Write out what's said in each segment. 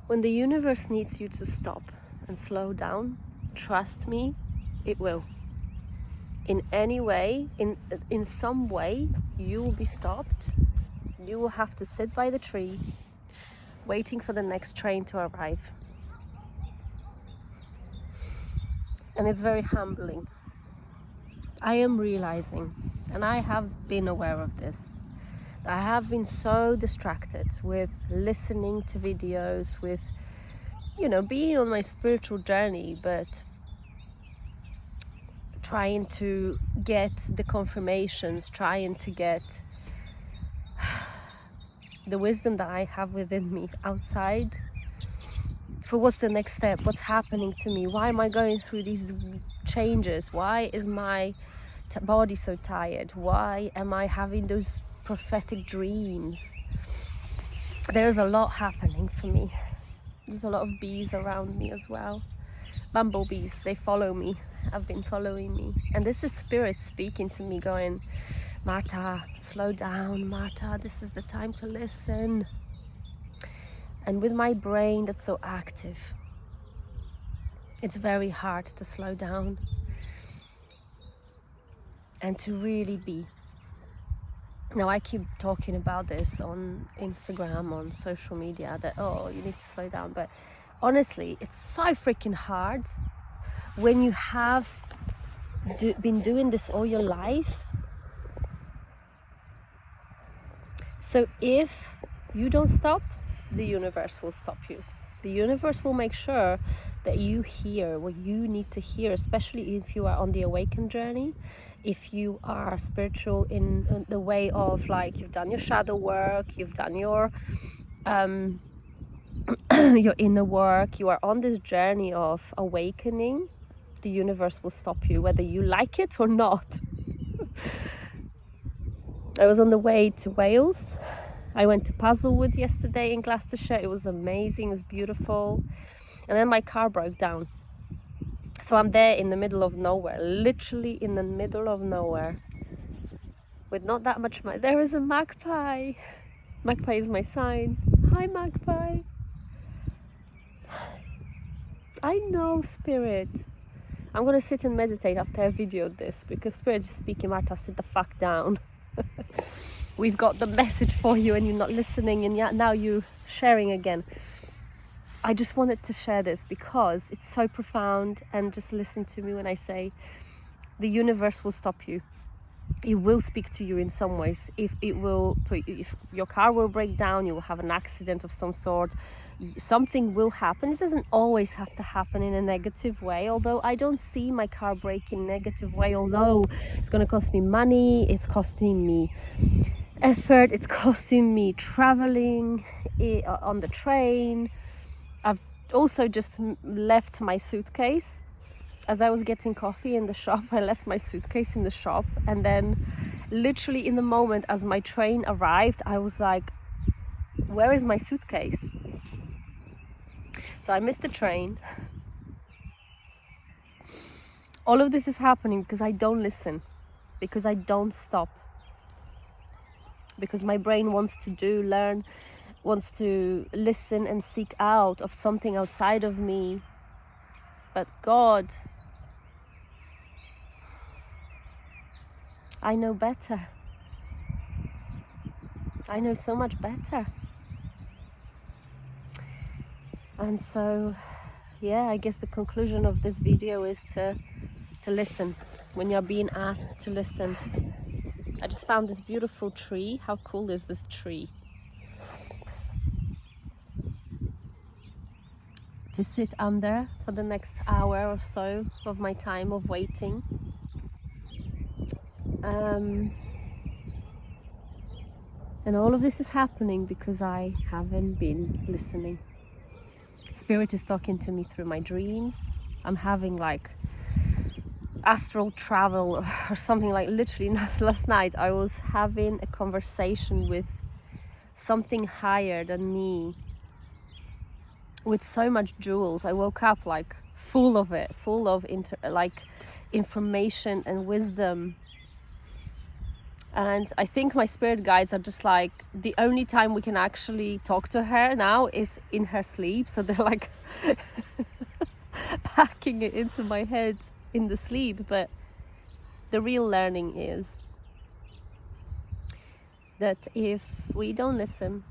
When the universe needs you to stop and slow down, trust me, it will. In any way, in some way, you will be stopped. You will have to sit by the tree, waiting for the next train to arrive. And it's very humbling. I am realizing, and I have been aware of this, I have been so distracted with listening to videos, with, being on my spiritual journey, but trying to get the confirmations, trying to get the wisdom that I have within me outside for what's the next step, what's happening to me, why am I going through these changes, why is my body so tired, why am I having those prophetic dreams. There's a lot happening for me. There's a lot of bees around me as well. Bumblebees, they follow me, have been following me. And this is spirit speaking to me, going, Marta, slow down, Marta, this is the time to listen. And with my brain that's so active, it's very hard to slow down and to really be. Now, I keep talking about this on Instagram, on social media, that, you need to slow down. But honestly, it's so freaking hard when you have been doing this all your life. So if you don't stop, the universe will stop you. The universe will make sure that you hear what you need to hear, especially if you are on the awakened journey, if you are spiritual in the way of, like, you've done your shadow work, you've done your your inner work, you are on this journey of awakening. The universe will stop you, whether you like it or not. I was on the way to Wales. I went to Puzzlewood yesterday in Gloucestershire. It was amazing, it was beautiful. And then my car broke down. So I'm there in the middle of nowhere, literally in the middle of nowhere, with not that much money. There is a magpie. Magpie is my sign. Hi, magpie. I know, Spirit. I'm gonna sit and meditate after I videoed this, because Spirit is speaking, Marta, sit the fuck down. We've got the message for you and you're not listening, and now you're sharing again. I just wanted to share this because it's so profound, and just listen to me when I say the universe will stop you. It will speak to you in some ways. If your car will break down, you will have an accident of some sort, something will happen. It doesn't always have to happen in a negative way, although I don't see my car breaking in a negative way, although it's going to cost me money, it's costing me effort, it's costing me traveling on the train. I've also just left my suitcase. As I was getting coffee in the shop, I left my suitcase in the shop, and then literally in the moment as my train arrived, I was like, where is my suitcase? So I missed the train. All of this is happening because I don't listen, because I don't stop, because my brain wants to learn, wants to listen and seek out of something outside of me. But God, I know better. I know so much better. And so, I guess the conclusion of this video is to listen when you're being asked to listen. I just found this beautiful tree. How cool is this tree? To sit under for the next hour or so of my time of waiting. And all of this is happening because I haven't been listening. Spirit is talking to me through my dreams. I'm having like astral travel or something, like literally last night I was having a conversation with something higher than me, with so much jewels. I woke up like full of it, full of information and wisdom. And I think my spirit guides are just like, the only time we can actually talk to her now is in her sleep. So they're like packing it into my head in the sleep. But the real learning is that if we don't listen,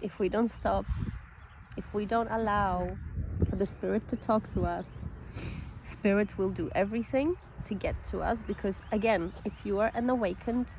if we don't stop, if we don't allow for the spirit to talk to us, spirit will do everything to get to us. Because again, if you are an awakened,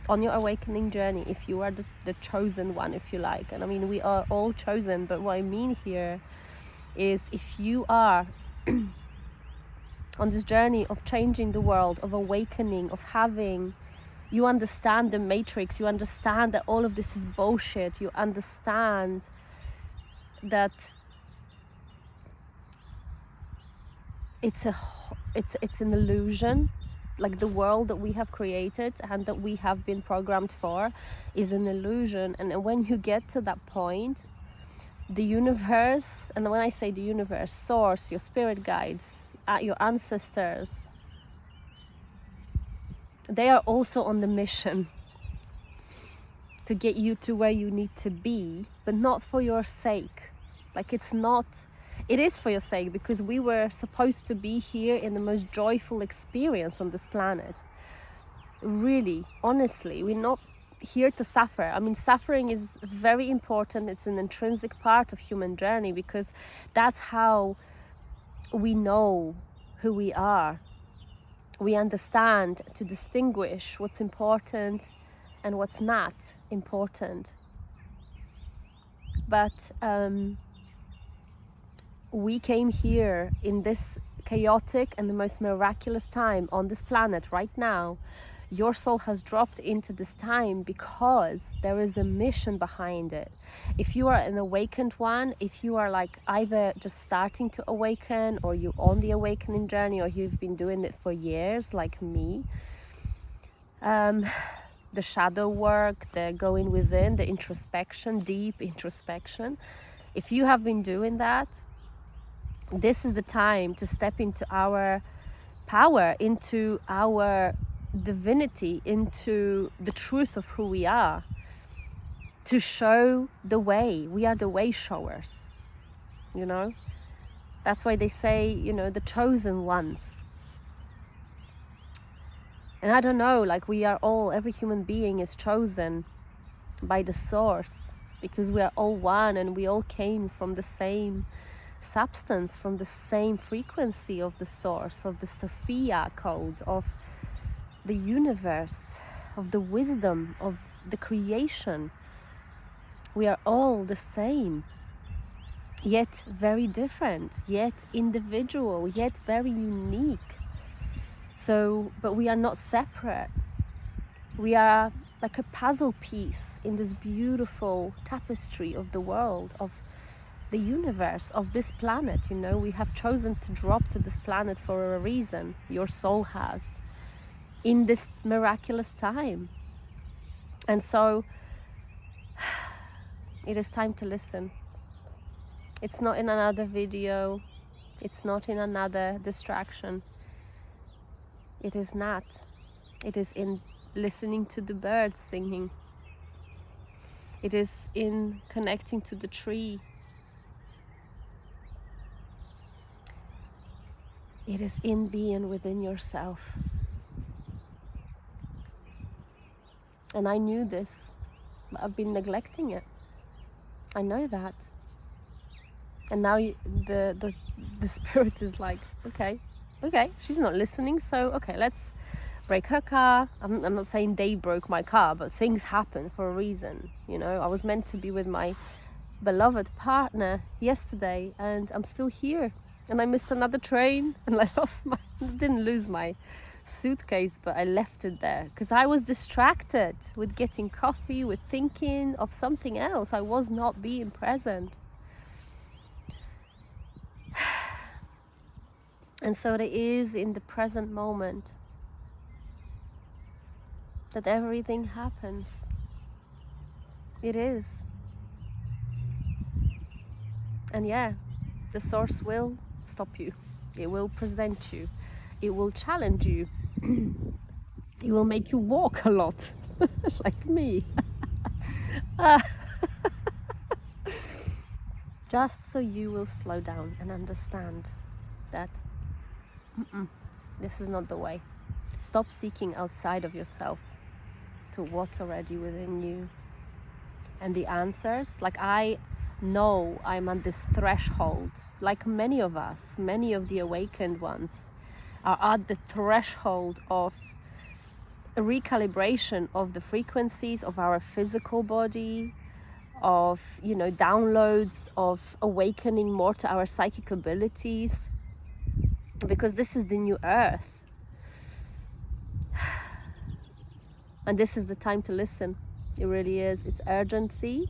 on your awakening journey, if you are the chosen one, if you like, and I mean, we are all chosen, but what I mean here is, if you are on this journey of changing the world, of awakening, of having, you understand the matrix, you understand that all of this is bullshit, you understand that it's an illusion. Like, the world that we have created and that we have been programmed for is an illusion. And when you get to that point, the universe, and when I say the universe, source, your spirit guides, your ancestors, they are also on the mission to get you to where you need to be, but not for your sake. Like, it is for your sake, because we were supposed to be here in the most joyful experience on this planet. Really, honestly, we're not here to suffer. I mean, suffering is very important. It's an intrinsic part of human journey, because that's how we know who we are. We understand to distinguish what's important and what's not important. But we came here in this chaotic and the most miraculous time on this planet right now. Your soul has dropped into this time because there is a mission behind it. If you are an awakened one, if you are like either just starting to awaken, or you're on the awakening journey, or you've been doing it for years like me, the shadow work, the going within, the introspection, deep introspection, if you have been doing that, this is the time to step into our power, into our divinity, into the truth of who we are, to show the way. We are the way showers, you know. That's why they say, you know, the chosen ones. And I don't know, like, we are all, every human being is chosen by the source, because we are all one, and we all came from the same substance, from the same frequency of the source, of the Sophia code, of the universe, of the wisdom, of the creation. We are all the same, yet very different, yet individual, yet very unique. So, but we are not separate. We are like a puzzle piece in this beautiful tapestry of the world, of the universe, of this planet. You know, we have chosen to drop to this planet for a reason. Your soul has, in this miraculous time. And so it is time to listen. It's not in another video, it's not in another distraction. It is not. It is in listening to the birds singing. It is in connecting to the tree. It is in being within yourself. And I knew this, but I've been neglecting it. I know that. And now the spirit is like, okay, she's not listening, so okay, let's break her car. I'm not saying they broke my car, but things happen for a reason. You know, I was meant to be with my beloved partner yesterday, and I'm still here. And I missed another train, and I didn't lose my suitcase, but I left it there because I was distracted with getting coffee, with thinking of something else. I was not being present. And so it is in the present moment that everything happens. It is. And yeah, the source will stop you. It will present you. It will challenge you. It will make you walk a lot, like me. Ah. Just so you will slow down and understand that this is not the way. Stop seeking outside of yourself to what's already within you. And the answers, like I know I'm at this threshold, like many of us, many of the awakened ones are at the threshold of a recalibration of the frequencies of our physical body, of, you know, downloads, of awakening more to our psychic abilities, because this is the new earth. And this is the time to listen. It really is. It's urgency.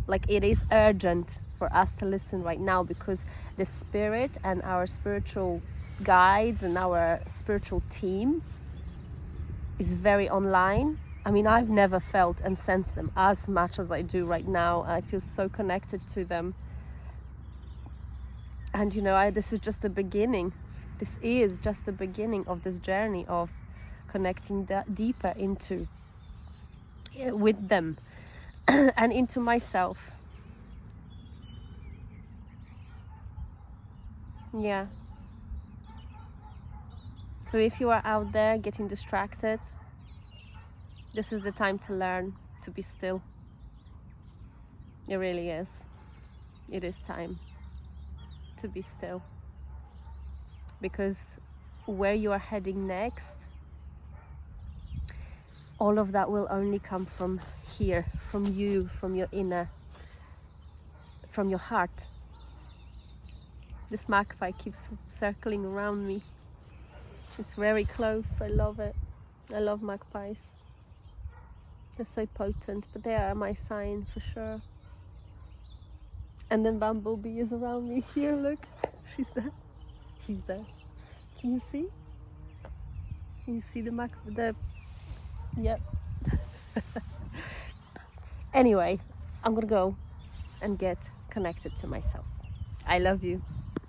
Like, it is urgent for us to listen right now, because the spirit and our spiritual guides and our spiritual team is very online. I mean, I've never felt and sensed them as much as I do right now. I feel so connected to them. And, you know, this is just the beginning. This is just the beginning of this journey of connecting deeper into, with them and into myself. Yeah. So if you are out there getting distracted, this is the time to learn to be still. It really is. It is time to be still. Because where you are heading next, all of that will only come from here, from you, from your inner, from your heart. This magpie keeps circling around me. It's very close. I love it. I love magpies. They're so potent, but they are my sign for sure. And then Bumblebee is around me here. Look, she's there. She's there. Can you see? Can you see the yep. Anyway, I'm gonna go and get connected to myself. I love you.